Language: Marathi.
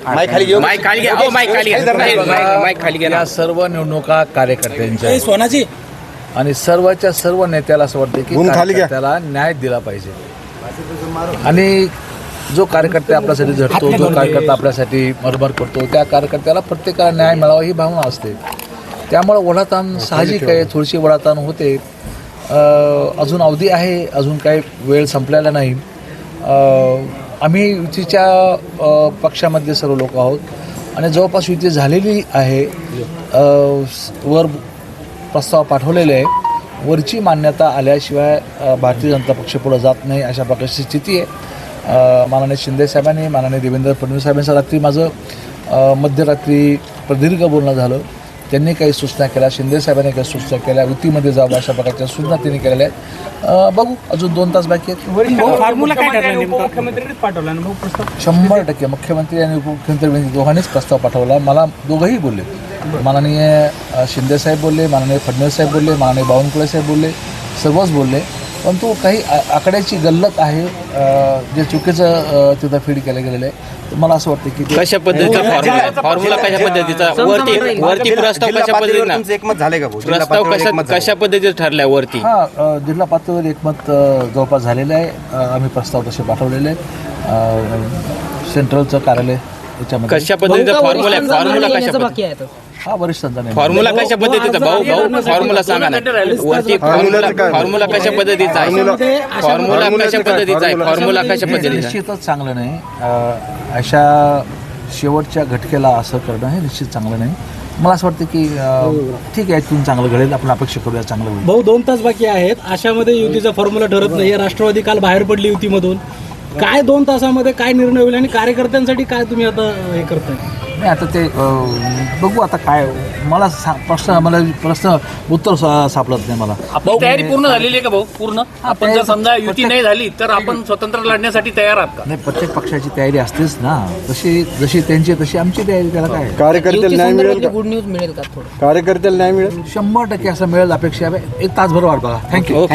माईक खाली घेऊ, माईक खाली घ्या, माईक खाली घ्या, माईक खाली घ्या. या सर्व निवडणुका कार्यकर्त्यांच्या सोनाजी आणि सर्वच्या सर्व नेत्याला असं वाटतं की कार्यकर्त्याला न्याय दिला पाहिजे. आणि जो कार्यकर्ता आपल्यासाठी झटतो, जो कार्यकर्ता आपल्यासाठी मरमर करतो, त्या कार्यकर्त्याला प्रत्येकाला न्याय मिळावा ही भावना असते. त्यामुळे ओढाताण साहजिक आहे, थोडीशी ओढाताण होते. अजून अवधी आहे, अजून काही वेळ संपलेला नाही. आम्ही युतीच्या पक्षामधले सर्व लोक आहोत आणि जवळपास युती झालेली आहे. वर प्रस्ताव पाठवलेले आहे. वरची मान्यता आल्याशिवाय भारतीय जनता पक्ष पुढे जात नाही अशा प्रकारची स्थिती आहे. माननीय शिंदेसाहेबांनी, माननीय देवेंद्र फडणवीस साहेबांचं रात्री माझं मध्यरात्री प्रदीर्घ बोलणं झालं. त्यांनी काही सूचना केल्या, शिंदेसाहेबांनी काही सूचना केल्या, युतीमध्ये जावं अशा प्रकारच्या सूचना त्यांनी केलेल्या आहेत. बघू, अजून 2 तास बाकी आहेत. मुख्यमंत्र्यांनीच पाठवला ना प्रस्ताव. 100% मुख्यमंत्री आणि उपमुख्यमंत्री दोघांनीच प्रस्ताव पाठवला. मला दोघंही बोलले, माननीय शिंदेसाहेब बोलले, माननीय फडणवीस साहेब बोलले, माननीय बावनकुळे साहेब बोलले, सर्वच बोलले. परंतु काही आकड्याची गल्लत आहे, जे चुकीचं तिथं फीड केलं गेलेलं आहे. मला असं वाटतं की कशा पद्धतीचा फॉर्म्युला कशा पद्धतीचा वरती प्रस्ताव कशा पद्धतीनं एकमत झाले का? प्रस्ताव कशा पद्धतीचा ठरलाय वरती? जिल्हा पातळीवर एकमत जवळपास झालेलं आहे. आम्ही प्रस्ताव तसे पाठवलेले आहेत. सेंट्रलचं कार्यालय याच्यामध्ये कशा पद्धतीचा फॉर्म्युला कशा पद्धतीचा वरिष्ठांचा नाही. फॉर्म्युला कशा पद्धतीचा भाऊ फॉर्म्युला सांगा ना. वरती फॉर्म्युला कशा पद्धतीचा आहे? फॉर्म्युला कशा पद्धतीचा आहे? फॉर्म्युला कशा पद्धतीचा? निश्चितच चांगलं नाही. अशा शेवटच्या घटकेला असं करणं हे निश्चित चांगलं नाही. मला असं वाटतं की ठीक आहे, इथून चांगलं घडेल, आपण अपेक्षा करूया चांगलं होईल. भाऊ 2 तास बाकी आहेत. अशामध्ये युतीचा फॉर्म्युला ठरत नाही. राष्ट्रवादी काल बाहेर पडली युतीमधून. काय 2 तासामध्ये काय निर्णय होईल आणि कार्यकर्त्यांसाठी काय तुम्ही आता हे करताय? नाही, आता ते बघू. आता काय मला प्रश्न उत्तर सापडत नाही मला. आपली तयारी पूर्ण झालेली आहे का भाऊ? पूर्ण आपण जर समजा युती नाही झाली तर आपण स्वतंत्र लढण्यासाठी तयार आहात का? नाही, प्रत्येक पक्षाची तयारी असतेच ना. जशी त्यांची तशी आमची तयारी. त्याला काय कार्यकर्त्याला न्याय मिळेल, गुड न्यूज मिळेल का? थोडं कार्यकर्त्याला न्याय मिळेल. 100% असं मिळेल अपेक्षा आहे. 1 तासभर वाट बघा. थँक्यू.